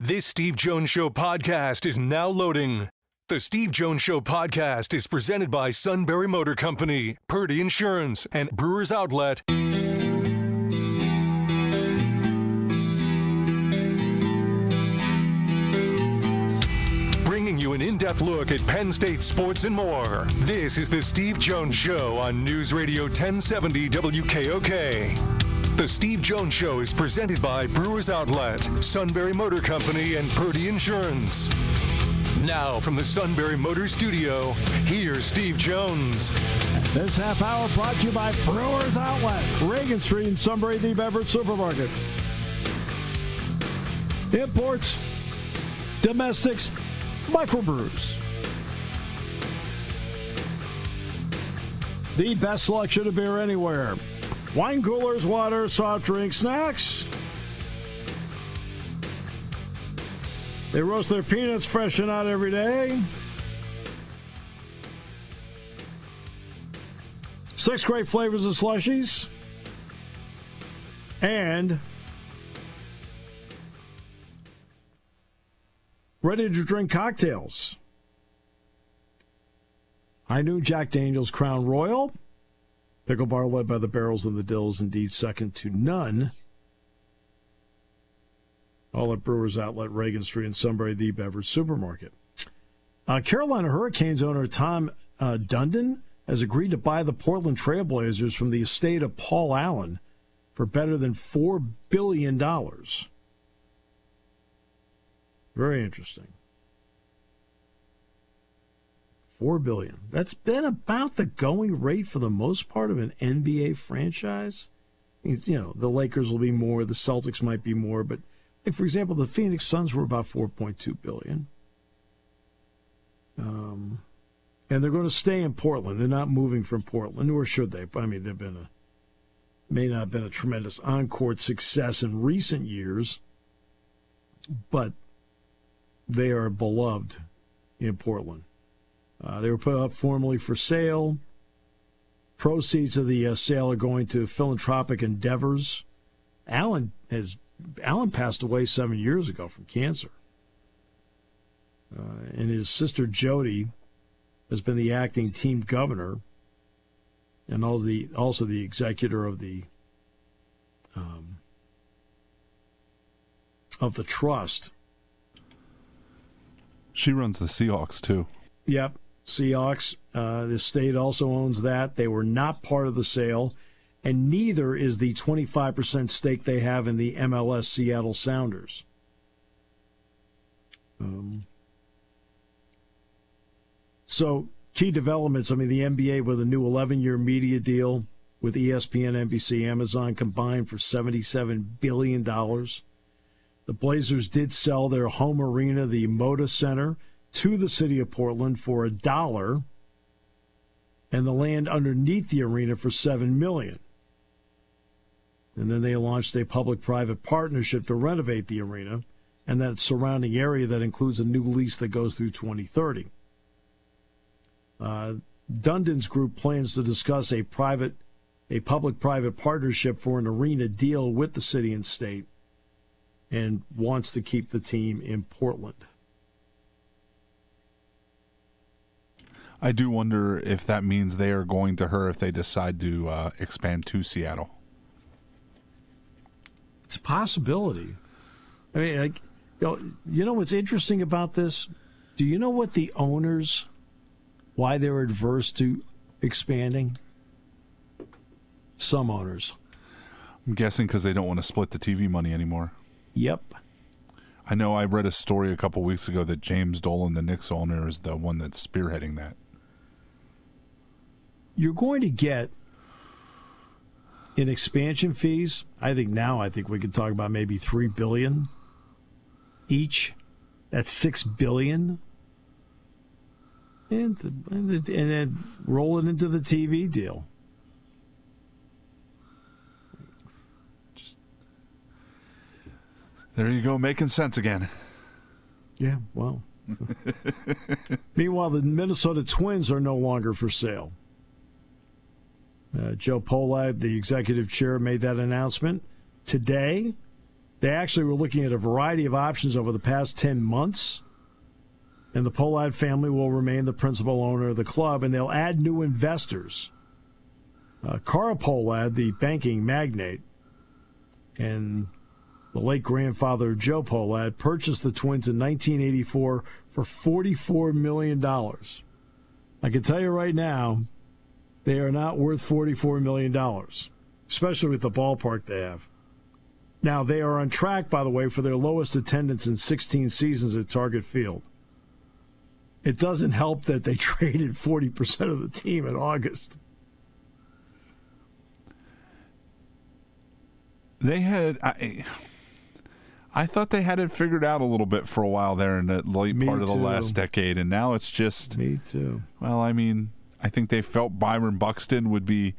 This Steve Jones Show podcast is now loading. The Steve Jones Show podcast is presented by Sunbury Motor Company, Purdy Insurance, and Brewers Outlet. Bringing you an in-depth look at Penn State sports and more. This is the Steve Jones Show on News Radio 1070 WKOK. The Steve Jones Show is presented by Brewers Outlet, Sunbury Motor Company, and Purdy Insurance. Now, from the Sunbury Motor Studio, here's Steve Jones. This half hour brought to you by Brewers Outlet, Reagan Street in Sunbury, the Beverage Supermarket. Imports, domestics, microbrews. The best selection of beer anywhere. Wine coolers, water, soft drinks, snacks. They roast their peanuts fresh and out every day. 6 great flavors of slushies. And ready-to-drink cocktails. High Noon Jack Daniel's Crown Royal. Pickle bar led by the Barrels and the Dills, indeed second to none. All at Brewers Outlet, Reagan Street in Sunbury, the Beverage Supermarket. Carolina Hurricanes owner Tom Dundon has agreed to buy the Portland Trailblazers from the estate of Paul Allen for better than $4 billion. Very interesting. $4 billion. That's been about the going rate for the most part of an NBA franchise. You know, the Lakers will be more, the Celtics might be more, but like for example, the Phoenix Suns were about $4.2 billion. And they're going to stay in Portland. They're not moving from Portland, nor should they. I mean, may not have been a tremendous on-court success in recent years, but they are beloved in Portland. They were put up formally for sale. Proceeds of the sale are going to philanthropic endeavors. Allen passed away 7 years ago from cancer. And his sister Jody has been the acting team governor and also the executor of the trust. She runs the Seahawks too. Yep. Seahawks. The state also owns that. They were not part of the sale, and neither is the 25% stake they have in the MLS Seattle Sounders. So, key developments. I mean, the NBA with a new 11-year media deal with ESPN, NBC, Amazon combined for $77 billion. The Blazers did sell their home arena, the Moda Center, to the city of Portland for $1, and the land underneath the arena for $7 million. And then they launched a public-private partnership to renovate the arena and that surrounding area that includes a new lease that goes through 2030. Dundon's group plans to discuss a public-private partnership for an arena deal with the city and state and wants to keep the team in Portland. I do wonder if that means they are going to her if they decide to expand to Seattle. It's a possibility. I mean, you know what's interesting about this? Do you know what the owners, why they're adverse to expanding? Some owners. I'm guessing because they don't want to split the TV money anymore. Yep. I know I read a story a couple weeks ago that James Dolan, the Knicks owner, is the one that's spearheading that. You're going to get in expansion fees. I think we could talk about maybe $3 billion each. That's $6 billion, and then roll it into the TV deal. There you go, making sense again. Yeah, well. Meanwhile, the Minnesota Twins are no longer for sale. Joe Polak, the executive chair, made that announcement today. They actually were looking at a variety of options over the past 10 months, and the Pohlad family will remain the principal owner of the club, and they'll add new investors. Carl Pohlad, the banking magnate, and the late grandfather of Joe Pohlad, purchased the Twins in 1984 for $44 million. I can tell you right now, they are not worth $44 million, especially with the ballpark they have. Now, they are on track, by the way, for their lowest attendance in 16 seasons at Target Field. It doesn't help that they traded 40% of the team in August. They had... I thought they had it figured out a little bit for a while there in the late part of the last decade, and now it's just... Me too. Well, I mean, I think they felt Byron Buxton would be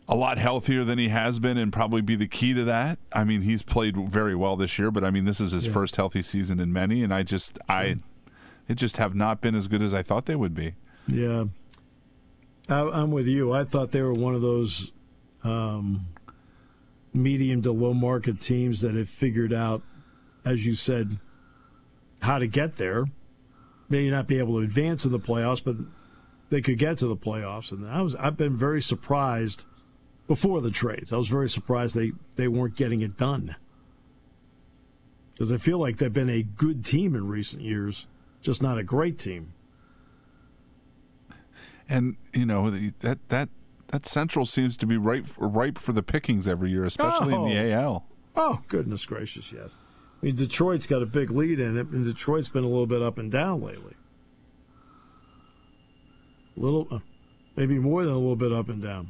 a lot healthier than he has been and probably be the key to that. I mean, he's played very well this year, but I mean, this is his first healthy season in many, and they just have not been as good as I thought they would be. Yeah. I'm with you. I thought they were one of those medium to low market teams that have figured out, as you said, how to get there. Maybe not be able to advance in the playoffs, but they could get to the playoffs. And I've been very surprised before the trades. I was very surprised they weren't getting it done. Because I feel like they've been a good team in recent years, just not a great team. And, you know, that Central seems to be ripe for the pickings every year, especially in the AL. Oh, goodness gracious, yes. I mean, Detroit's got a big lead in it, and Detroit's been a little bit up and down lately. Maybe more than a little bit up and down.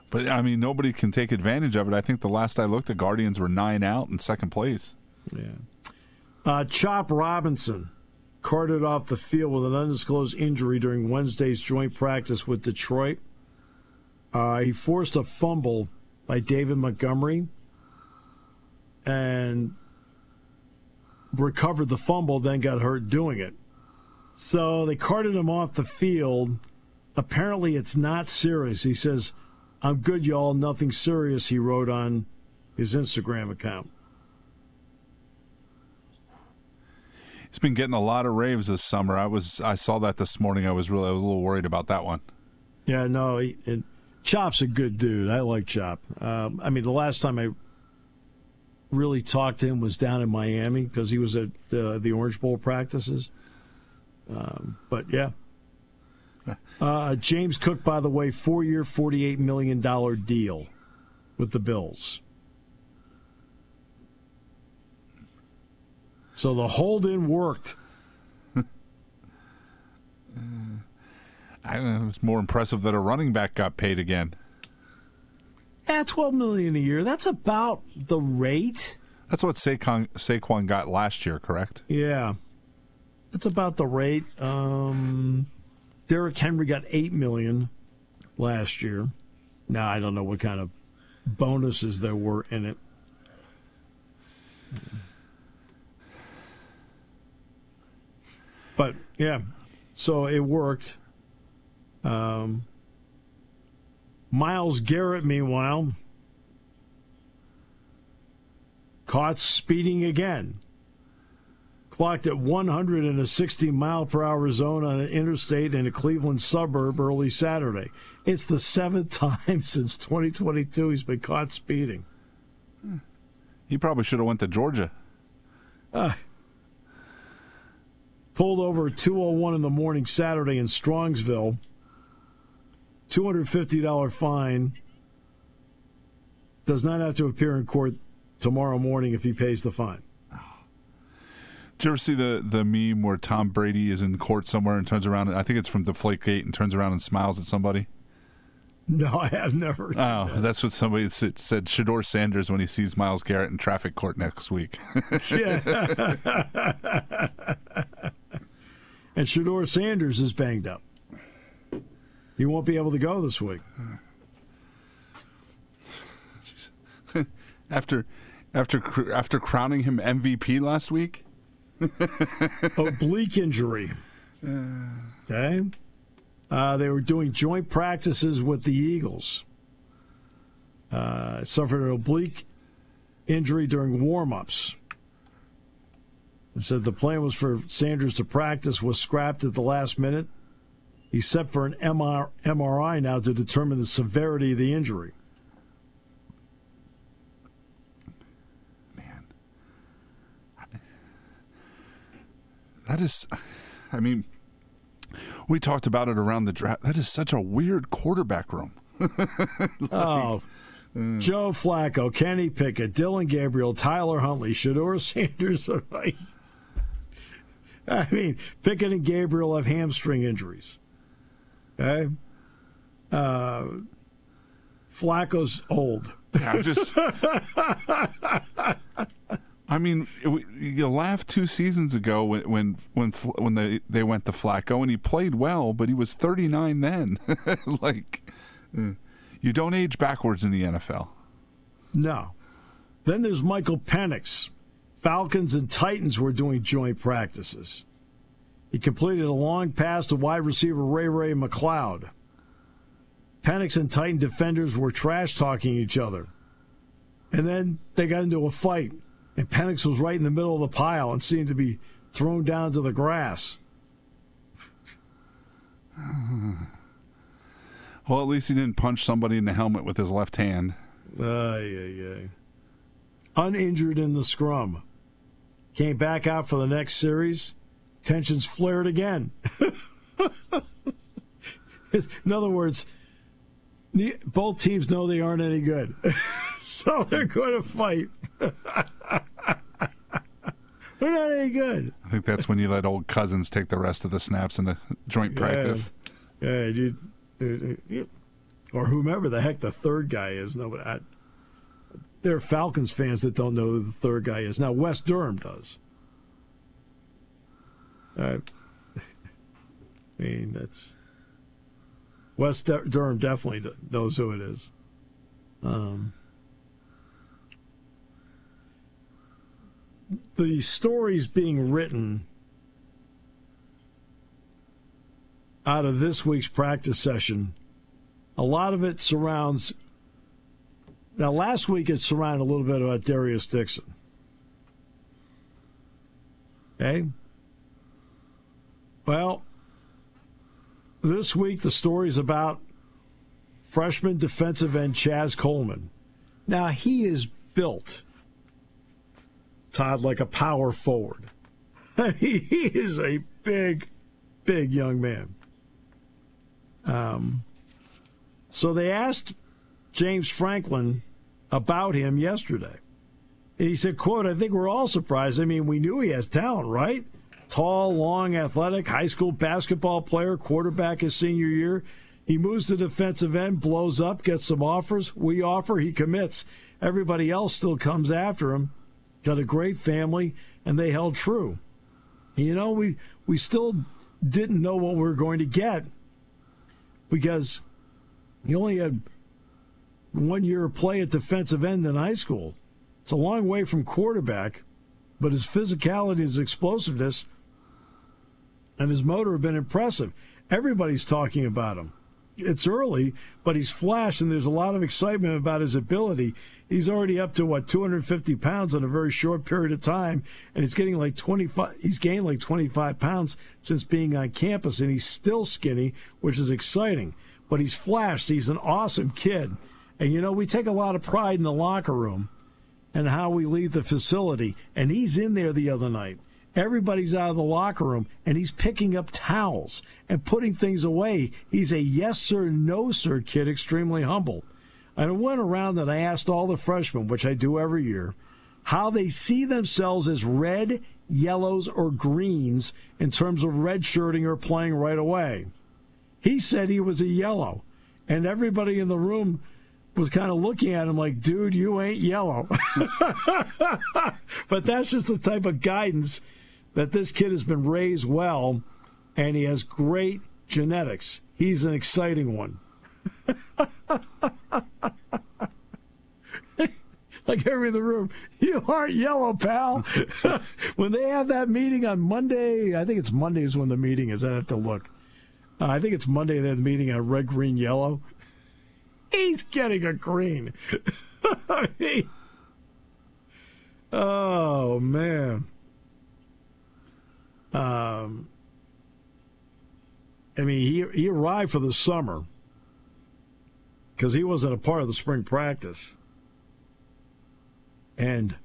But, I mean, nobody can take advantage of it. I think the last I looked, the Guardians were 9 out in second place. Yeah. Chop Robinson carted off the field with an undisclosed injury during Wednesday's joint practice with Detroit. He forced a fumble by David Montgomery and recovered the fumble, then got hurt doing it. So they carted him off the field. Apparently it's not serious. He says, "I'm good, y'all. Nothing serious," he wrote on his Instagram account. He's been getting a lot of raves this summer. I saw that this morning. I was a little worried about that one. Yeah, no, Chop's a good dude. I like Chop. I mean, the last time I really talked to him was down in Miami because he was at the Orange Bowl practices. But, yeah. James Cook, by the way, 4-year, $48 million deal with the Bills. So the hold-in worked. I don't know, it's more impressive that a running back got paid again. Yeah, $12 million a year. That's about the rate. That's what Saquon got last year, correct? Yeah, that's about the rate. Derrick Henry got $8 million last year. Now I don't know what kind of bonuses there were in it. But yeah, so it worked. Myles Garrett, meanwhile, caught speeding again. Clocked at 160 mile per hour zone on an interstate in a Cleveland suburb early Saturday. It's the 7th time since 2022 he's been caught speeding. He probably should have went to Georgia. Pulled over at 2:01 in the morning Saturday in Strongsville. $250 fine. Does not have to appear in court tomorrow morning if he pays the fine. Did you ever see the meme where Tom Brady is in court somewhere and turns around, I think it's from Deflategate, and turns around and smiles at somebody? No, I have never. That's what somebody said. Shedeur Sanders when he sees Myles Garrett in traffic court next week. Yeah. And Shedeur Sanders is banged up. He won't be able to go this week. After crowning him MVP last week? Oblique injury. Okay. They were doing joint practices with the Eagles. Suffered an oblique injury during warm-ups. It said the plan was for Sanders to practice, was scrapped at the last minute. He's set for an MRI now to determine the severity of the injury. Man. That is, I mean, we talked about it around the draft. That is such a weird quarterback room. Joe Flacco, Kenny Pickett, Dylan Gabriel, Tyler Huntley, Shedeur Sanders. I mean, Pickett and Gabriel have hamstring injuries. Okay? Flacco's old. Yeah, I'm just. I mean, you laughed 2 seasons ago when they went to Flacco and he played well, but he was 39 then. You don't age backwards in the NFL. No. Then there's Michael Penix. Falcons and Titans were doing joint practices. He completed a long pass to wide receiver Ray McLeod. Penix and Titan defenders were trash-talking each other. And then they got into a fight, and Penix was right in the middle of the pile and seemed to be thrown down to the grass. Well, at least he didn't punch somebody in the helmet with his left hand. Uninjured in the scrum. Came back out for the next series. Tensions flared again. In other words, both teams know they aren't any good. So they're going to fight. They're not any good. I think that's when you let old Cousins take the rest of the snaps in the joint practice. Yeah, or whomever the heck the third guy is. No, but there are Falcons fans that don't know who the third guy is. Now, West Durham does. I mean, that's West Durham definitely knows who it is. The stories being written out of this week's practice session, a lot of it surrounds. Now, last week it surrounded a little bit about Darius Dixon. Okay? Well, this week the story's about freshman defensive end Chaz Coleman. Now, he is built, Todd, like a power forward. He is a big young man. So they asked James Franklin about him yesterday. And he said, quote, "I think we're all surprised. I mean, we knew he has talent, right? Tall, long, athletic, high school basketball player, quarterback his senior year. He moves to defensive end, blows up, gets some offers. We offer, he commits. Everybody else still comes after him. Got a great family, and they held true. You know, we still didn't know what we were going to get because he only had 1 year of play at defensive end in high school. It's a long way from quarterback, but his physicality, his explosiveness, and his motor have been impressive. Everybody's talking about him. It's early, but he's flashed, and there's a lot of excitement about his ability. He's already up to, 250 pounds in a very short period of time, and he's getting like 25. He's gained like 25 pounds since being on campus, and he's still skinny, which is exciting. But he's flashed. He's an awesome kid. And, you know, we take a lot of pride in the locker room and how we leave the facility. And he's in there the other night. Everybody's out of the locker room, and he's picking up towels and putting things away. He's a yes, sir, no, sir kid, extremely humble. And I went around and I asked all the freshmen, which I do every year, how they see themselves as red, yellows, or greens in terms of redshirting or playing right away. He said he was a yellow, and everybody in the room was kind of looking at him like, dude, you ain't yellow. But that's just the type of guidance that this kid has been raised well, and he has great genetics. He's an exciting one. Like every in the room, you aren't yellow, pal. When they have that meeting on Monday, I think it's Monday is when the meeting is. I have to look. I think it's Monday they have the meeting on red, green, yellow. He's getting a green. I mean, Oh, man. I mean, he arrived for the summer because he wasn't a part of the spring practice. And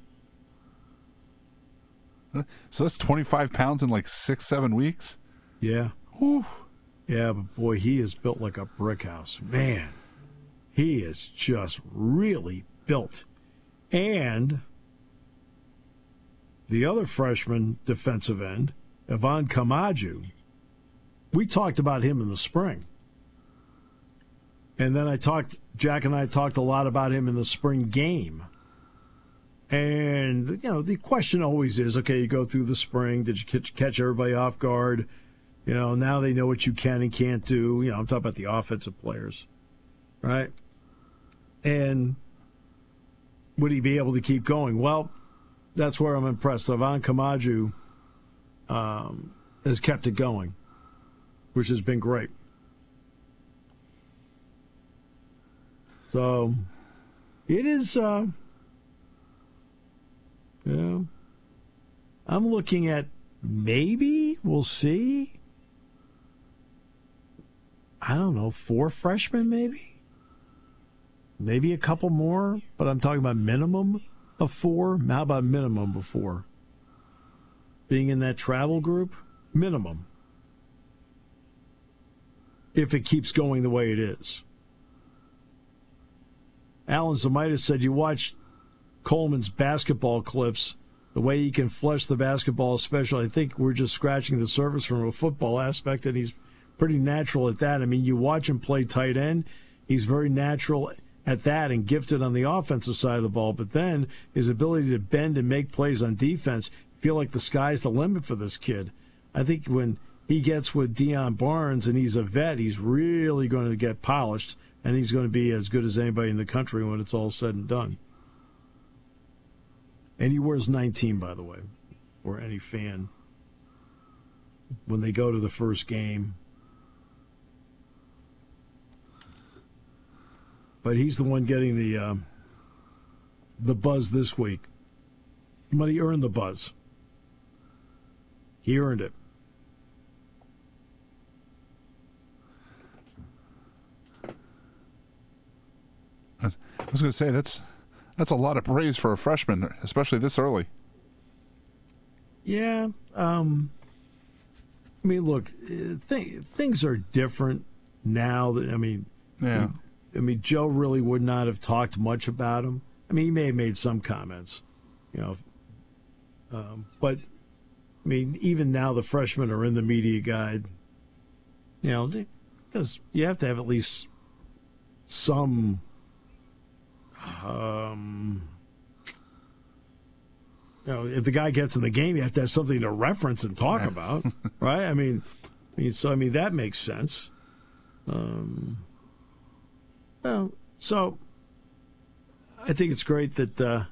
so that's 25 pounds in like 6-7 weeks? yeah. Whew. Yeah, but boy, he is built like a brick house. Man, he is just really built. And the other freshman defensive end, Ivan Kamaju, we talked about him in the spring. And then Jack and I talked a lot about him in the spring game. And, you know, the question always is, okay, you go through the spring, did you catch everybody off guard? You know, now they know what you can and can't do. You know, I'm talking about the offensive players, right? And would he be able to keep going? Well, that's where I'm impressed. Ivan Kamaju has kept it going, which has been great. So it is, you know, I'm looking at maybe, we'll see, I don't know, 4 freshmen maybe? Maybe a couple more, but I'm talking about minimum of 4. How about minimum of 4? Being in that travel group, minimum. If it keeps going the way it is. Alan Zamitis said you watch Coleman's basketball clips, the way he can flush the basketball especially. I think we're just scratching the surface from a football aspect, and he's pretty natural at that. I mean, you watch him play tight end, he's very natural at that and gifted on the offensive side of the ball. But then his ability to bend and make plays on defense, feel like the sky's the limit for this kid. I think when he gets with Deion Barnes and he's a vet, he's really going to get polished, and he's going to be as good as anybody in the country when it's all said and done. And he wears 19, by the way, or any fan. When they go to the first game. But he's the one getting the buzz this week. But he earned the buzz. He earned it. I was going to say, that's a lot of praise for a freshman, especially this early. Yeah. I mean, look, things are different now. Yeah. I mean, Joe really would not have talked much about him. I mean, he may have made some comments, you know. But, I mean, even now the freshmen are in the media guide, you know, because you have to have at least some you know, if the guy gets in the game, you have to have something to reference and talk about, right? I mean, that makes sense. Well, so I think it's great that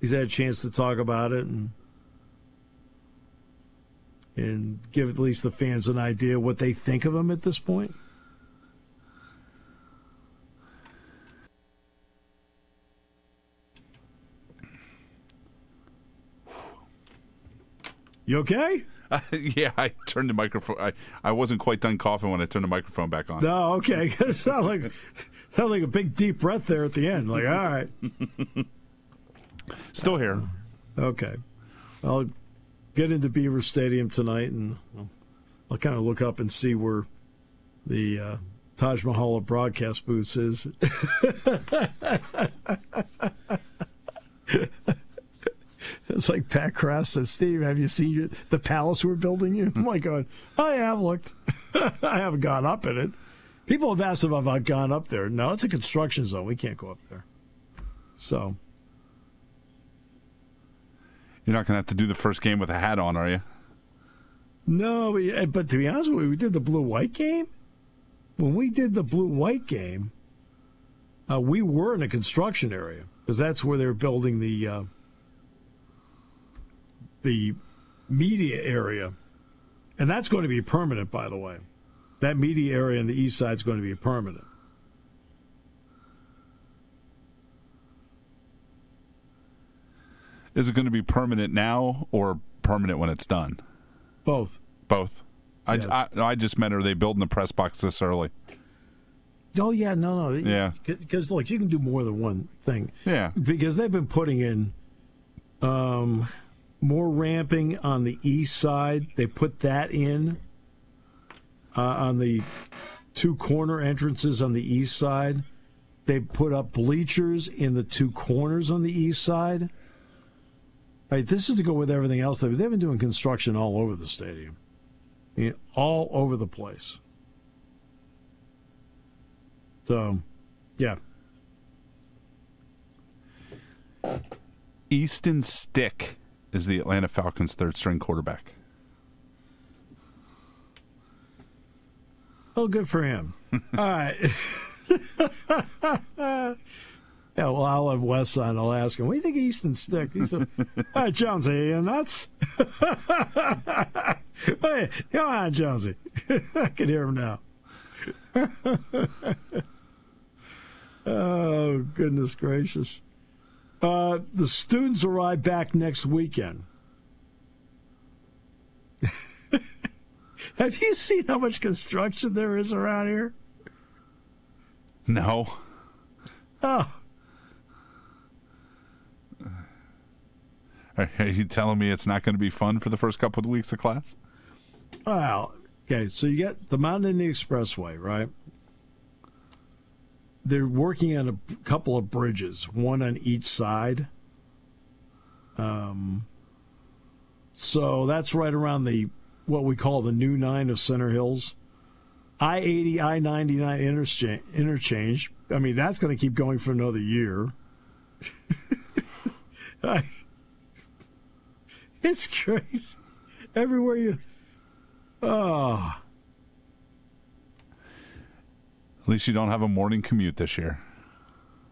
he's had a chance to talk about it and give at least the fans an idea what they think of him at this point. You okay? Yeah, I turned the microphone. I wasn't quite done coughing when I turned the microphone back on. No, okay. It sounded like a big deep breath there at the end. Like, all right. Still here. Okay. I'll get into Beaver Stadium tonight, and I'll kind of look up and see where the Taj Mahal of broadcast booths is. It's like Pat Kraft said, Steve, have you seen the palace we're building you? I'm like, going, I have looked. I haven't gone up in it. People have asked if I've gone up there. No, it's a construction zone. We can't go up there. So. You're not going to have to do the first game with a hat on, are you? No, but to be honest with you, we did the blue-white game. When we did the blue-white game, we were in a construction area because that's where they're building the media area. And that's going to be permanent, by the way. That media area on the east side is going to be permanent. Is it going to be permanent now or permanent when it's done? Both. Both. Yeah. I just meant, are they building the press box this early? Oh, yeah, no. Yeah. Because, look, you can do more than one thing. Yeah. Because they've been putting in more ramping on the east side. They put that in on the two corner entrances on the east side. They put up bleachers in the two corners on the east side. Right, this is to go with everything else. They've been doing construction all over the stadium. I mean, all over the place. So, yeah. Easton Stick is the Atlanta Falcons' third-string quarterback. Oh, good for him. All right. Yeah, well, I'll have Wes on. I'll ask him, what do you think of Easton Stick? He said, all right, Jonesy, are you nuts? Hey, come on, Jonesy. I can hear him now. Oh, goodness gracious. The students arrive back next weekend. Have you seen how much construction there is around here? No. Oh. Are you telling me it's not going to be fun for the first couple of weeks of class? Well, okay, so you get the Mountain Indian Expressway, right? They're working on a couple of bridges, one on each side. So that's right around what we call the new 9 of Center Hills. I-80, I-99 interchange. I mean, that's going to keep going for another year. It's crazy. Everywhere you... Oh. At least you don't have a morning commute this year.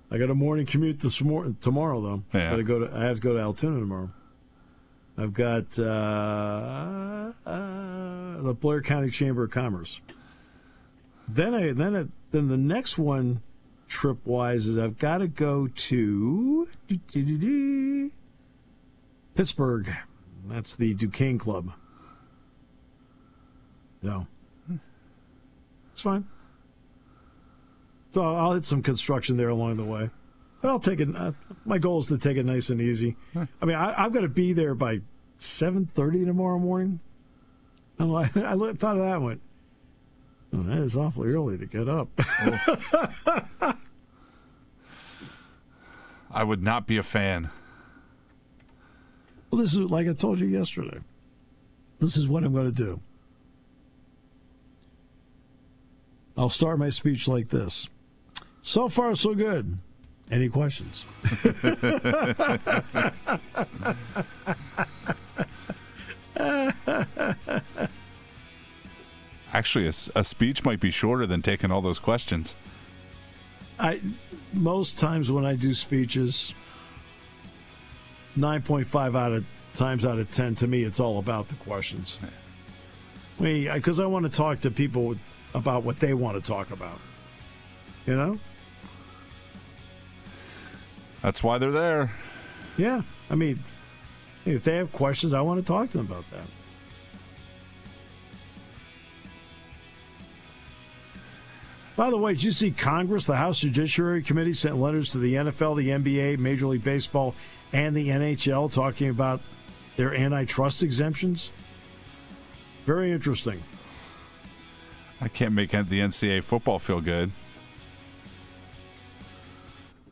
I got a morning commute tomorrow, though. Yeah. I have to go to Altoona tomorrow. I've got the Blair County Chamber of Commerce. Then the next one, trip-wise, is I've got to go to Pittsburgh. That's the Duquesne Club. No. It's fine. So I'll hit some construction there along the way. But I'll take it. My goal is to take it nice and easy. I mean, I've got to be there by 7:30 tomorrow morning. I'm like, I thought of that and went, oh, that is awfully early to get up. Oh. I would not be a fan. Well, this is like I told you yesterday. This is what I'm going to do. I'll start my speech like this. So far, so good. Any questions? Actually, a speech might be shorter than taking all those questions. Most times when I do speeches, 9.5 times out of 10, to me, it's all about the questions. I mean, because I want to talk to people about what they want to talk about. You know? That's why they're there. Yeah. I mean, if they have questions, I want to talk to them about that. By the way, did you see Congress, the House Judiciary Committee, sent letters to the NFL, the NBA, Major League Baseball, and the NHL talking about their antitrust exemptions? Very interesting. I can't make the NCAA football feel good.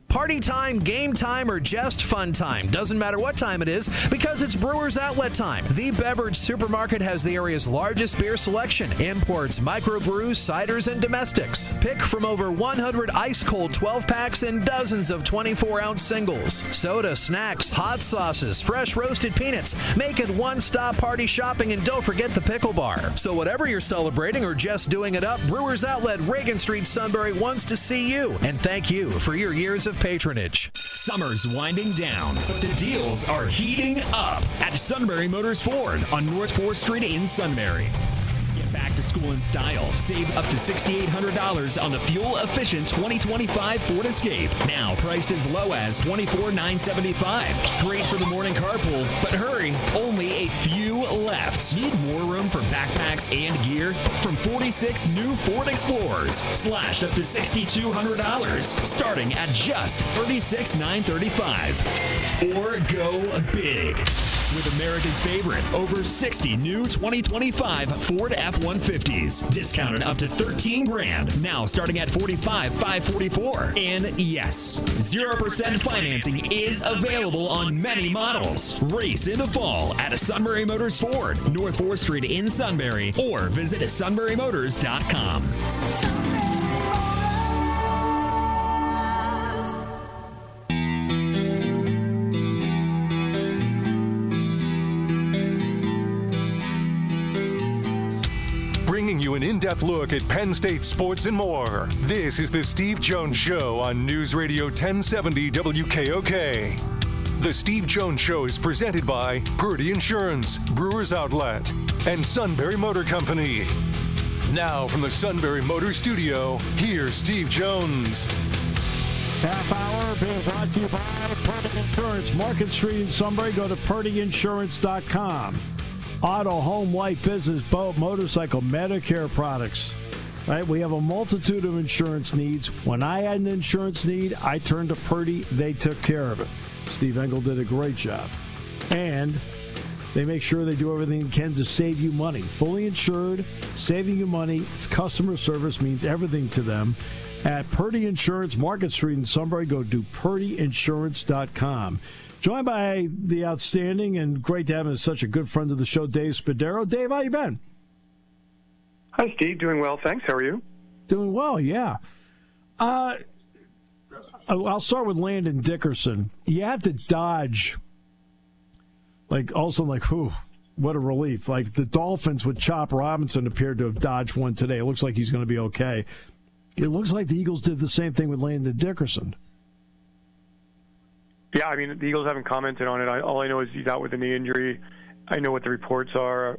Party time, game time, or just fun time. Doesn't matter what time it is because it's Brewers Outlet time. The beverage supermarket has the area's largest beer selection. Imports, microbrews, ciders, and domestics. Pick from over 100 ice-cold 12-packs and dozens of 24-ounce singles. Soda, snacks, hot sauces, fresh roasted peanuts. Make it one-stop party shopping, and don't forget the pickle bar. So whatever you're celebrating or just doing it up, Brewers Outlet, Reagan Street, Sunbury wants to see you. And thank you for your years of patronage. Summer's winding down, but the deals are heating up at Sunbury Motors Ford on North 4th Street in Sunbury. Get back to school in style. Save up to $6,800 on the fuel-efficient 2025 Ford Escape. Now priced as low as $24,975. Great for the morning carpool, but hurry, only a few left. Need more room for backpacks and gear? From 46 new Ford Explorers, slashed up to $6,200, starting at just $36,935. Or go big with America's favorite over 60 new 2025 Ford F-150s, discounted up to $13,000, now starting at $45,544. And yes, 0% financing is available on many models. Race in the fall at Sunbury Motors Ford, North 4th Street in Sunbury, or visit sunburymotors.com. Bringing you an in-depth look at Penn State sports and more. This is the Steve Jones Show on News Radio 1070 WKOK. The Steve Jones Show is presented by Purdy Insurance, Brewers Outlet, and Sunbury Motor Company. Now from the Sunbury Motor Studio, here's Steve Jones. Half hour being brought to you by Purdy Insurance. Market Street in Sunbury. Go to purdyinsurance.com. Auto, home, life, business, boat, motorcycle, Medicare products. Right? We have a multitude of insurance needs. When I had an insurance need, I turned to Purdy. They took care of it. Steve Engel did a great job. And they make sure they do everything they can to save you money. Fully insured, saving you money. It's customer service, means everything to them. At Purdy Insurance, Market Street in Sunbury, go to purdyinsurance.com. Joined by the outstanding and great to have him as such a good friend of the show, Dave Spadaro. Dave, how you been? Hi, Steve. Doing well, thanks. How are you? Doing well, yeah. I'll start with Landon Dickerson. You have to dodge, like, also like, whew, what a relief. Like, the Dolphins with Chop Robinson appeared to have dodged one today. It looks like he's going to be okay. It looks like the Eagles did the same thing with Landon Dickerson. Yeah, I mean, the Eagles haven't commented on it. All I know is he's out with a knee injury. I know what the reports are.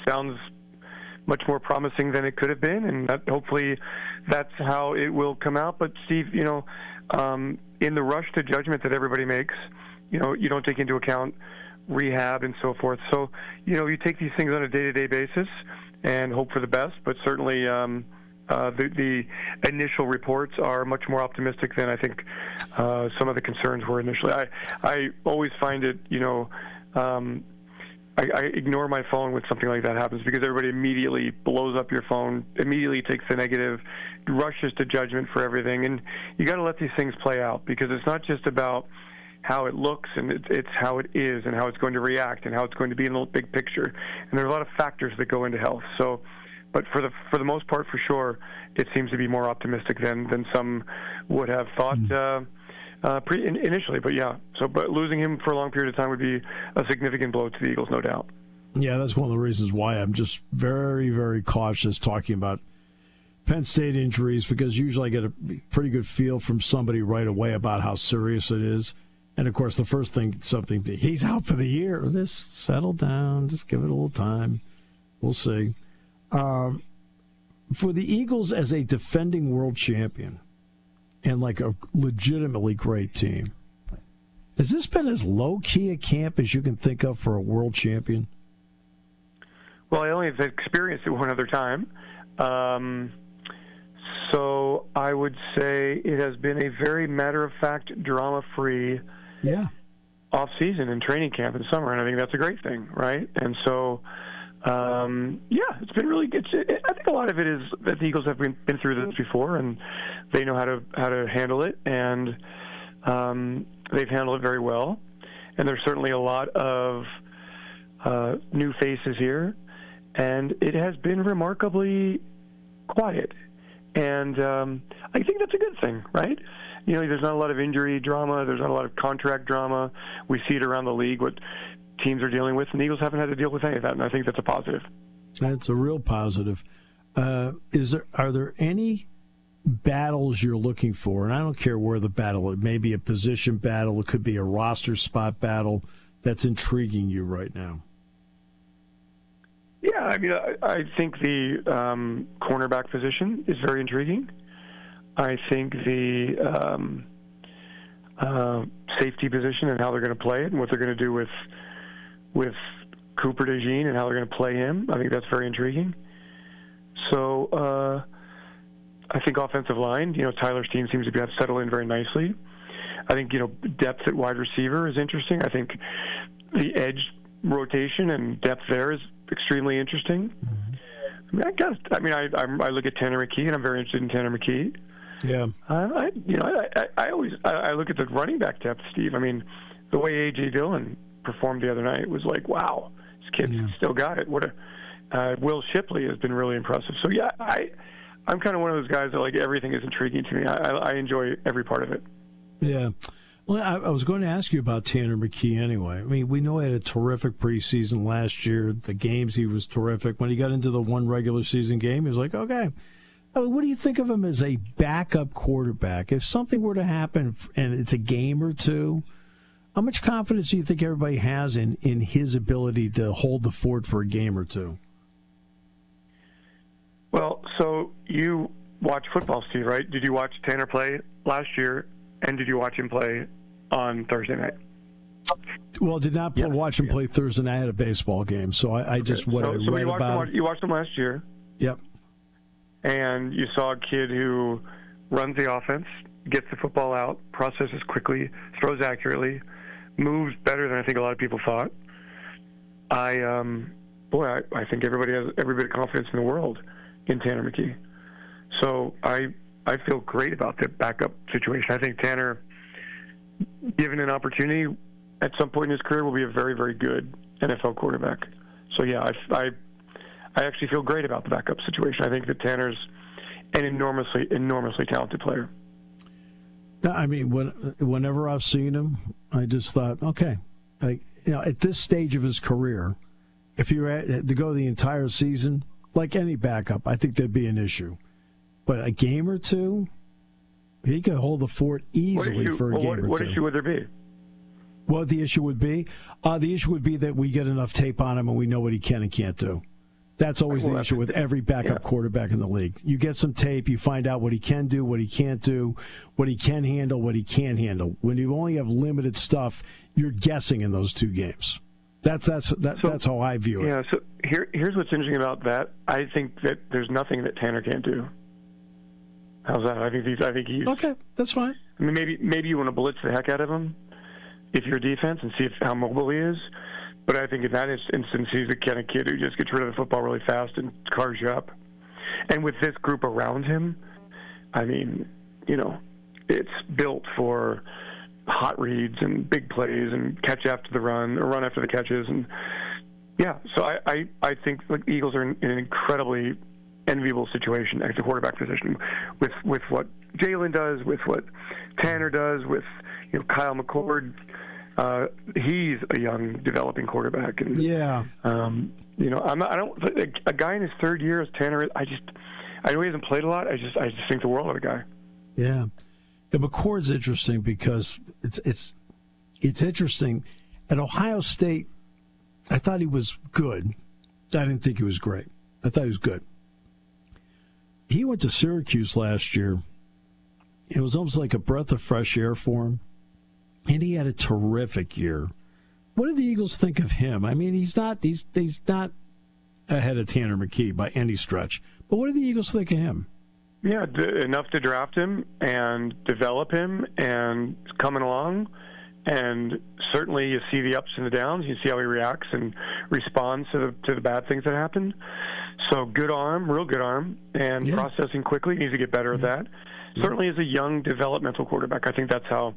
Sounds much more promising than it could have been, and hopefully that's how it will come out. But, Steve, in the rush to judgment that everybody makes, you don't take into account rehab and so forth. So, you take these things on a day-to-day basis and hope for the best, but certainly the initial reports are much more optimistic than I think some of the concerns were initially. I always find it, I ignore my phone when something like that happens because everybody immediately blows up your phone, immediately takes the negative, rushes to judgment for everything. And you got to let these things play out because it's not just about how it looks, and it's how it is and how it's going to react and how it's going to be in the big picture. And there are a lot of factors that go into health. So, but for the most part, for sure, it seems to be more optimistic than some would have thought initially. But yeah, but losing him for a long period of time would be a significant blow to the Eagles, no doubt. Yeah, that's one of the reasons why I'm just very, very cautious talking about Penn State injuries because usually I get a pretty good feel from somebody right away about how serious it is. And, of course, the first thing, he's out for the year. Settle down. Just give it a little time. We'll see. For the Eagles as a defending world champion and like a legitimately great team, has this been as low-key a camp as you can think of for a world champion? Well, I only have experienced it one other time. So I would say it has been a very matter-of-fact, drama-free off-season and training camp in summer, and I think that's a great thing, right? And so, it's been really good. I think a lot of it is that the Eagles have been through this before, and they know how to handle it, and they've handled it very well. And there's certainly a lot of new faces here, and it has been remarkably quiet. And I think that's a good thing, right? There's not a lot of injury drama. There's not a lot of contract drama. We see it around the league, what teams are dealing with, and the Eagles haven't had to deal with any of that, and I think that's a positive. That's a real positive. Are there any battles you're looking for? And I don't care where the battle is. It may be a position battle. It could be a roster spot battle that's intriguing you right now. Yeah, I mean, I think the cornerback position is very intriguing. I think the safety position and how they're going to play it and what they're going to do with Cooper DeJean and how they're going to play him, I think that's very intriguing. So I think offensive line, Tyler Steen seems to have settled in very nicely. I think, depth at wide receiver is interesting. I think the edge rotation and depth there is extremely interesting. Mm-hmm. I look at Tanner McKee, and I'm very interested in Tanner McKee. Yeah. I look at the running back depth, Steve. I mean, the way A.J. Dillon performed the other night was like, wow, this kid still got it. Will Shipley has been really impressive. So, yeah, I'm kind of one of those guys that, like, everything is intriguing to me. I enjoy every part of it. Yeah. Well, I was going to ask you about Tanner McKee anyway. I mean, we know he had a terrific preseason last year. The games, he was terrific. When he got into the one regular season game, he was like, okay. I mean, what do you think of him as a backup quarterback? If something were to happen and it's a game or two, how much confidence do you think everybody has in his ability to hold the fort for a game or two? Well, so you watch football, Steve, right? Did you watch Tanner play last year, and did you watch him play on Thursday night? Well, did not watch him play Thursday night at a baseball game, so I just read about. You watched him last year. Yep. And you saw a kid who runs the offense, gets the football out, processes quickly, throws accurately, moves better than I think a lot of people thought. I think everybody has every bit of confidence in the world in Tanner McKee. So I feel great about the backup situation. I think Tanner, given an opportunity at some point in his career, will be a very, very good NFL quarterback. So, yeah, I actually feel great about the backup situation. I think that Tanner's an enormously, enormously talented player. I mean, whenever I've seen him, I just thought, okay, at this stage of his career, if you were to go the entire season, like any backup, I think there'd be an issue. But a game or two, he could hold the fort easily for a game or two. What issue would there be? What the issue would be? The issue would be that we get enough tape on him and we know what he can and can't do. That's always the issue with every backup quarterback in the league. You get some tape, you find out what he can do, what he can't do, what he can handle, what he can't handle. When you only have limited stuff, you're guessing in those two games. That's how I view it. Yeah. So here's what's interesting about that. I think that there's nothing that Tanner can't do. How's that? I think he's okay. That's fine. I mean, maybe you want to blitz the heck out of him if you're defense and see how mobile he is. But I think in that instance, he's the kind of kid who just gets rid of the football really fast and cars you up. And with this group around him, I mean, it's built for hot reads and big plays and catch after the run or run after the catches. And yeah, so I think the Eagles are in an incredibly enviable situation at the quarterback position with what Jalen does, with what Tanner does, with Kyle McCord. He's a young developing quarterback, and a guy in his third year as Tanner. I know he hasn't played a lot. I just think the world of the guy. Yeah. And McCord's interesting because it's interesting. At Ohio State, I thought he was good. I didn't think he was great. I thought he was good. He went to Syracuse last year. It was almost like a breath of fresh air for him. And he had a terrific year. What do the Eagles think of him? I mean, he's not ahead of Tanner McKee by any stretch. But what do the Eagles think of him? Yeah, enough to draft him and develop him, and coming along. And certainly you see the ups and the downs. You see how he reacts and responds to the bad things that happen. So good arm, real good arm, and processing quickly. He needs to get better at that. Certainly as a young developmental quarterback, I think that's how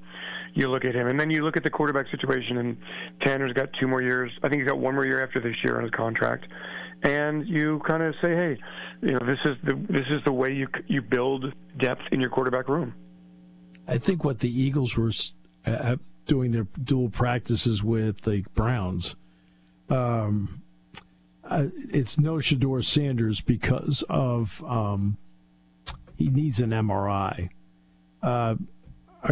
you look at him. And then you look at the quarterback situation, and Tanner's got 2 more years. I think he's got 1 more year after this year on his contract. And you kind of say, hey, this is the way you build depth in your quarterback room. I think what the Eagles were doing their dual practices with the Browns, it's no Shedeur Sanders because of he needs an MRI. Are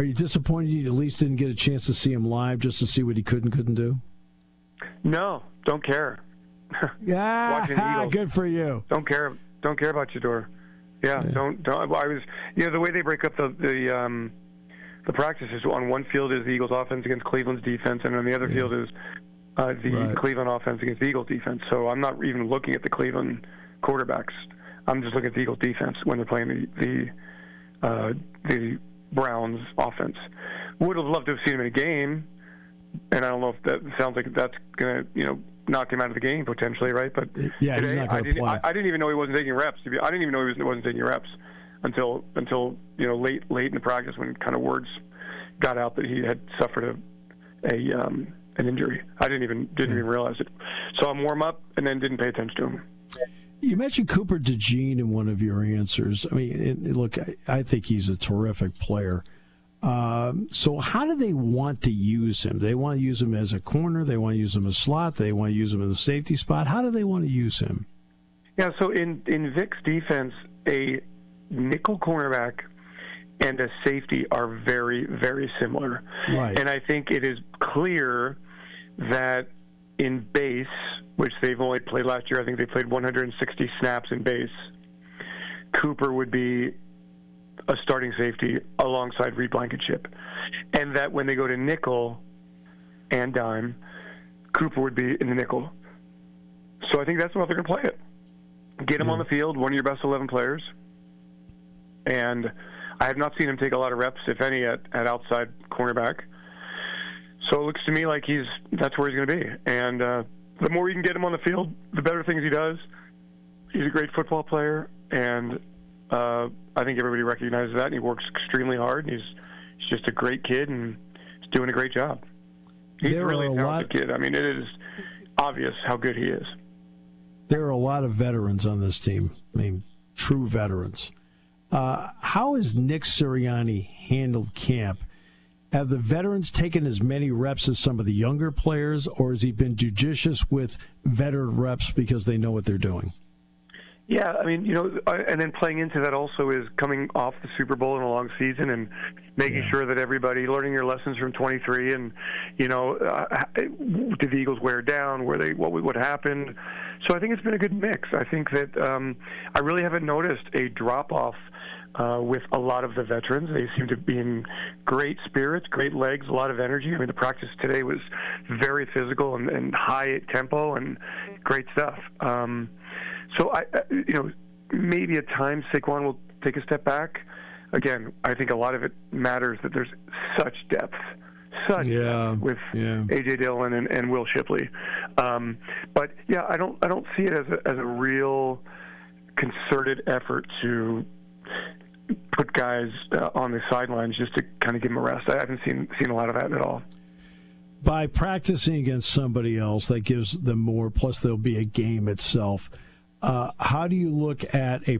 you disappointed you at least didn't get a chance to see him live just to see what he could and couldn't do? No, don't care. watching the Eagles. Good for you. Don't care about Shedeur. Yeah, don't. I was, the way they break up the practices, on one field is the Eagles' offense against Cleveland's defense, and on the other field is the Cleveland offense against the Eagles' defense. So I'm not even looking at the Cleveland quarterbacks. I'm just looking at the Eagles' defense when they're playing the Browns' offense. Would have loved to have seen him in a game, and I don't know if that sounds like that's going to, knock him out of the game potentially, right? But yeah, today, he's not going to play. I didn't even know he wasn't taking reps. I didn't even know he wasn't taking reps until late in the practice, when kind of words got out that he had suffered an injury. I didn't even realize it. Saw him warm up and then didn't pay attention to him. You mentioned Cooper DeJean in one of your answers. I mean, look, I think he's a terrific player. So how do they want to use him? They want to use him as a corner. They want to use him as a slot. They want to use him in the safety spot. How do they want to use him? Yeah, so in Vic's defense, a nickel cornerback and a safety are very, very similar. Right. And I think it is clear that in base, which they've only played last year, I think they played 160 snaps in base, Cooper would be a starting safety alongside Reed Blankenship. And that when they go to nickel and dime, Cooper would be in the nickel. So I think that's how they're going to play it. Get him on the field, one of your best 11 players. And I have not seen him take a lot of reps, if any, at outside cornerback. So it looks to me like that's where he's going to be. And the more you can get him on the field, the better things he does. He's a great football player, and I think everybody recognizes that, and he works extremely hard, and he's just a great kid, and he's doing a great job. He's a really talented kid. I mean, it is obvious how good he is. There are a lot of veterans on this team. I mean, true veterans. How has Nick Sirianni handled camp? Have the veterans taken as many reps as some of the younger players, or has he been judicious with veteran reps because they know what they're doing? Yeah, I mean, and then playing into that also is coming off the Super Bowl in a long season and making sure that everybody learning your lessons from 23 and, did the Eagles wear down? What happened? So I think it's been a good mix. I think that I really haven't noticed a drop-off with a lot of the veterans. They seem to be in great spirits, great legs, a lot of energy. I mean, the practice today was very physical and high tempo and great stuff. So, maybe at times Saquon will take a step back. Again, I think a lot of it matters that there's such depth with A.J. Dillon and Will Shipley. But, yeah, I don't see it as a real concerted effort to put guys on the sidelines just to kind of give them a rest. I haven't seen a lot of that at all. By practicing against somebody else, that gives them more, plus there'll be a game itself. How do you look at a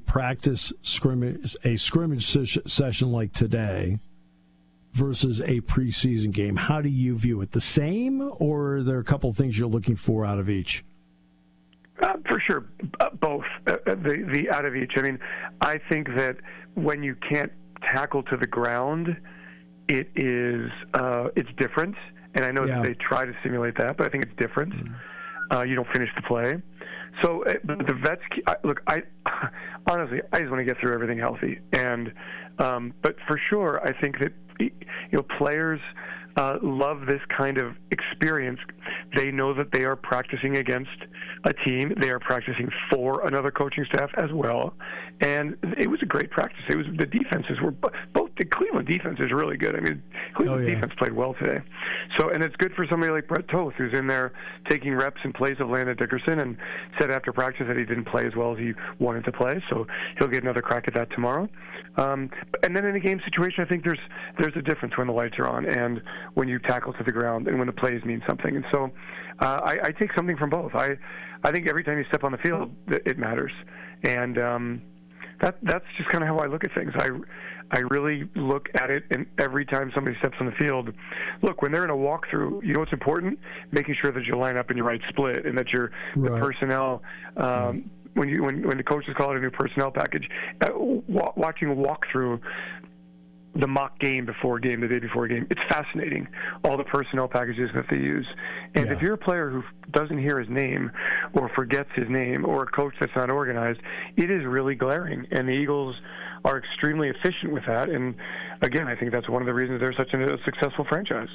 scrimmage session like today versus a preseason game? How do you view it? The same, or are there a couple of things you're looking for out of each? For sure, both. The out of each. I mean, I think that when you can't tackle to the ground, it's different. And I know that they try to simulate that, but I think it's different. You don't finish the play. So the vets, honestly, I just want to get through everything healthy. And but for sure, I think that players love this kind of experience. They know that they are practicing against a team. They are practicing for another coaching staff as well. And it was a great practice. The defenses were both the Cleveland defense is really good. I mean, Cleveland defense played well today. So, and it's good for somebody like Brett Toth, who's in there taking reps in place of Landon Dickerson, and said after practice that he didn't play as well as he wanted to play. So he'll get another crack at that tomorrow. And then in a game situation, I think there's a difference when the lights are on and when you tackle to the ground and when the plays mean something. And so I take something from both. I think every time you step on the field, it matters. And that's just kind of how I look at things. I really look at it, and every time somebody steps on the field, look, when they're in a walkthrough, you know what's important? Making sure that you line up in your right split and that the personnel when the coaches call it a new personnel package, watching a walkthrough, the mock game before game, the day before game. It's fascinating, all the personnel packages that they use. And if you're a player who doesn't hear his name or forgets his name or a coach that's not organized, it is really glaring. And the Eagles are extremely efficient with that. And, again, I think that's one of the reasons they're such a successful franchise.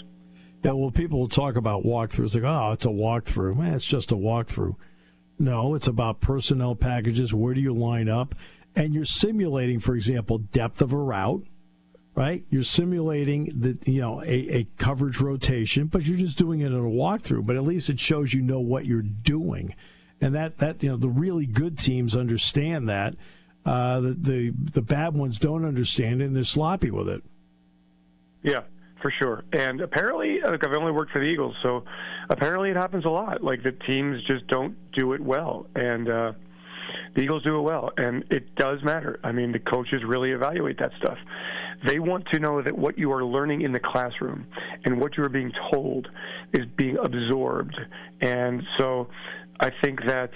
Yeah, well, people will talk about walkthroughs. Like, oh, it's a walkthrough. Man, it's just a walkthrough. No, it's about personnel packages. Where do you line up? And you're simulating, for example, depth of a route. Right, you're simulating a coverage rotation, but you're just doing it in a walkthrough. But at least it shows you know what you're doing, and that the really good teams understand that. The bad ones don't understand it, and they're sloppy with it. Yeah, for sure. And apparently, I've only worked for the Eagles, so apparently it happens a lot. Like the teams just don't do it well, and the Eagles do it well, and it does matter. I mean, the coaches really evaluate that stuff. They want to know that what you are learning in the classroom and what you are being told is being absorbed. And so I think that,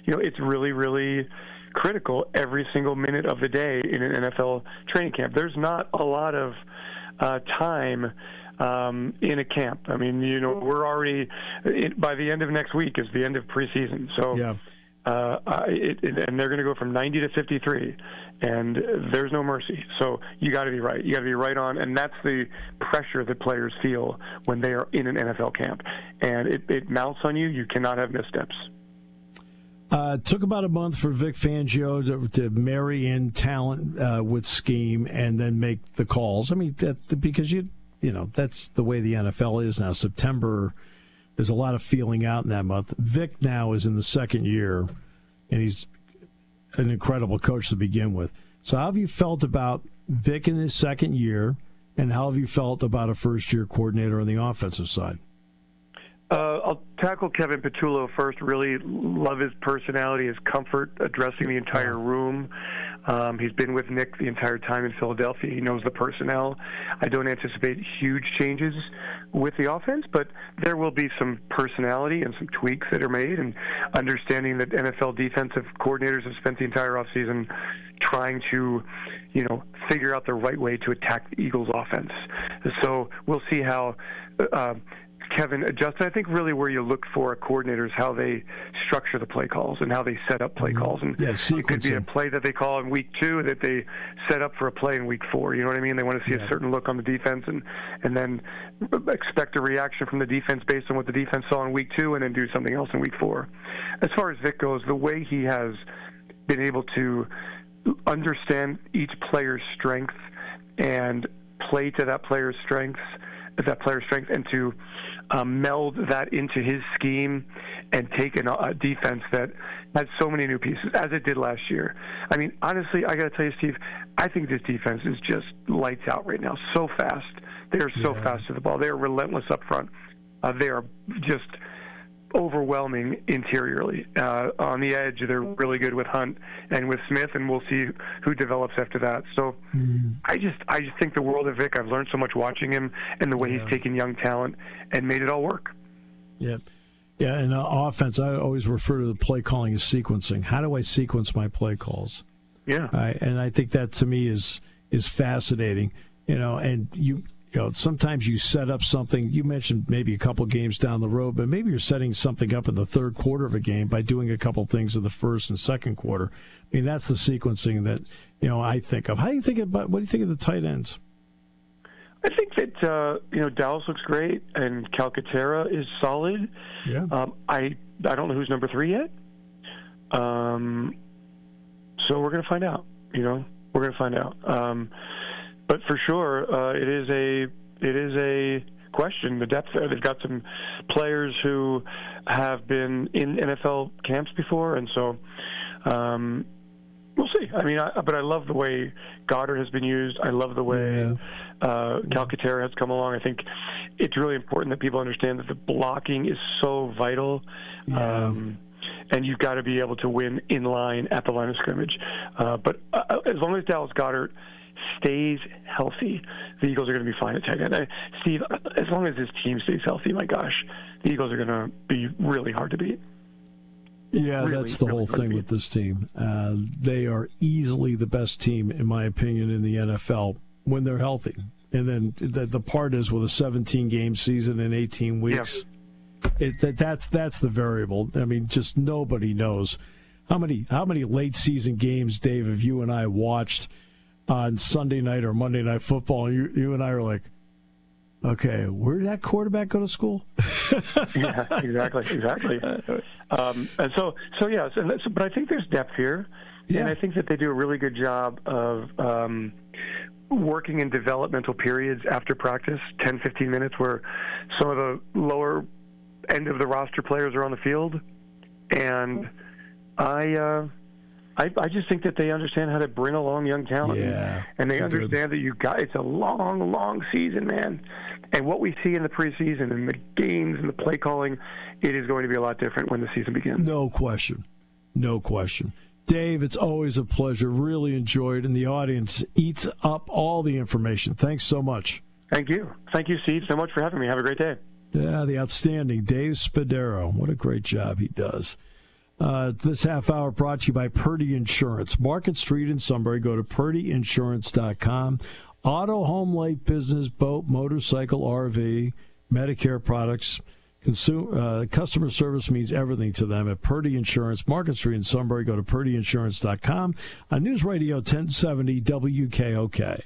it's really, really critical every single minute of the day in an NFL training camp. There's not a lot of time in a camp. I mean, we're already, by the end of next week is the end of preseason. So. Yeah. And they're going to go from 90 to 53, and there's no mercy. So you got to be right. You got to be right on, and that's the pressure that players feel when they are in an NFL camp. And it mounts on you. You cannot have missteps. It took about a month for Vic Fangio to marry in talent with scheme and then make the calls. I mean, because that's the way the NFL is now. September. There's a lot of feeling out in that month. Vic now is in the second year, and he's an incredible coach to begin with. So how have you felt about Vic in his second year, and how have you felt about a first-year coordinator on the offensive side? I'll tackle Kevin Petullo first. Really love his personality, his comfort addressing the entire room. He's been with Nick the entire time in Philadelphia. He knows the personnel. I don't anticipate huge changes with the offense, but there will be some personality and some tweaks that are made, and understanding that NFL defensive coordinators have spent the entire offseason trying to, figure out the right way to attack the Eagles' offense. So we'll see how Kevin adjusts. I think really where you look for a coordinator is how they structure the play calls and how they set up play calls. And it could be a play that they call in week 2 that they set up for a play in week 4. You know what I mean? They want to see a certain look on the defense and then expect a reaction from the defense based on what the defense saw in week 2 and then do something else in week 4. As far as Vic goes, the way he has been able to understand each player's strength and play to that player's strengths, and to meld that into his scheme and take a defense that has so many new pieces, as it did last year. I mean, honestly, I got to tell you, Steve, I think this defense is just lights out right now. So fast. They are so fast to the ball. They are relentless up front. They are just overwhelming interiorly. On the edge, they're really good with Hunt and with Smith, and we'll see who develops after that. So I just think the world of Vic. I've learned so much watching him and the way he's taken young talent and made it all work. Yeah, and offense, I always refer to the play calling as sequencing. How do I sequence my play calls? Yeah. And I think that to me is fascinating. And sometimes you set up something. You mentioned maybe a couple games down the road, but maybe you're setting something up in the third quarter of a game by doing a couple things in the first and second quarter. I mean, that's the sequencing that I think of. What do you think of the tight ends? I think that Dallas looks great and Calcaterra is solid. Yeah. I don't know who's number 3 yet. So we're going to find out. We're going to find out. But for sure, it is a question. The depth there. They've got some players who have been in NFL camps before, and so we'll see. I mean, but I love the way Goddard has been used. I love the way Calcaterra has come along. I think it's really important that people understand that the blocking is so vital. Yeah. And you've got to be able to win in line at the line of scrimmage. But as long as Dallas Goedert stays healthy, the Eagles are going to be fine at tight end. Steve, as long as his team stays healthy, my gosh, the Eagles are going to be really hard to beat. Yeah, that's the whole thing with this team. They are easily the best team, in my opinion, in the NFL when they're healthy. And then the part is with a 17-game season in 18 weeks. Yeah. That's the variable. I mean, just nobody knows how many late season games, Dave, have you and I watched on Sunday night or Monday Night Football, and you and I are like, okay, where did that quarterback go to school? Yeah, exactly. And so yes, but I think there's depth here, and I think that they do a really good job of working in developmental periods after practice, 10, 15 minutes, where some of the lower end of the roster players are on the field, and I just think that they understand how to bring along young talent, and they understand that it's a long season, man. And what we see in the preseason and the games and the play calling, it is going to be a lot different when the season begins. No question. Dave, it's always a pleasure. Really enjoyed, and the audience eats up all the information. Thanks so much. Thank you, Steve, so much for having me. Have a great day. Yeah, the outstanding Dave Spadaro. What a great job he does. This half hour brought to you by Purdy Insurance. Market Street in Sunbury. Go to purdyinsurance.com. Auto, home, light, business, boat, motorcycle, RV, Medicare products. Customer service means everything to them at Purdy Insurance. Market Street in Sunbury. Go to purdyinsurance.com. On News Radio 1070 WKOK.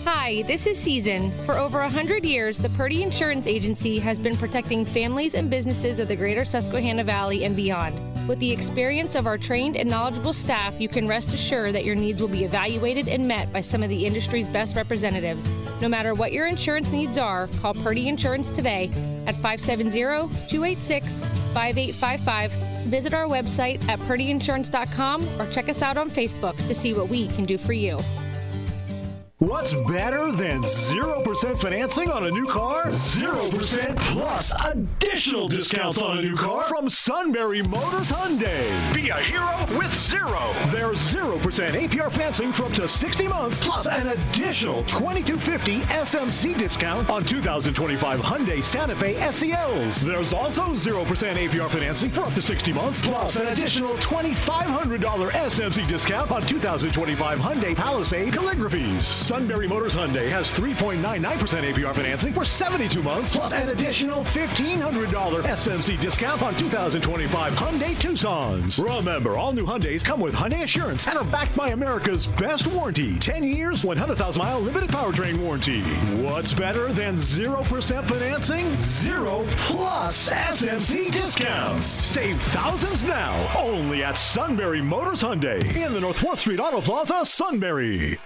Hi, this is Season. For over 100 years, the Purdy Insurance Agency has been protecting families and businesses of the greater Susquehanna Valley and beyond. With the experience of our trained and knowledgeable staff, you can rest assured that your needs will be evaluated and met by some of the industry's best representatives. No matter what your insurance needs are, call Purdy Insurance today at 570-286-5855. Visit our website at purdyinsurance.com or check us out on Facebook to see what we can do for you. What's better than 0% financing on a new car? 0% plus additional discounts on a new car from Sunbury Motors Hyundai. Be a hero with zero. There's 0% APR financing for up to 60 months, plus an additional $2,250 SMC discount on 2025 Hyundai Santa Fe SELs. There's also 0% APR financing for up to 60 months, plus an additional $2,500 SMC discount on 2025 Hyundai Palisade Calligraphies. Sunbury Motors Hyundai has 3.99% APR financing for 72 months, plus an additional $1,500 SMC discount on 2025 Hyundai Tucsons. Remember, all new Hyundais come with Hyundai Assurance and are backed by America's best warranty. 10 years, 100,000-mile limited powertrain warranty. What's better than 0% financing? 0 plus SMC discounts. Save thousands now, only at Sunbury Motors Hyundai in the North 4th Street Auto Plaza, Sunbury.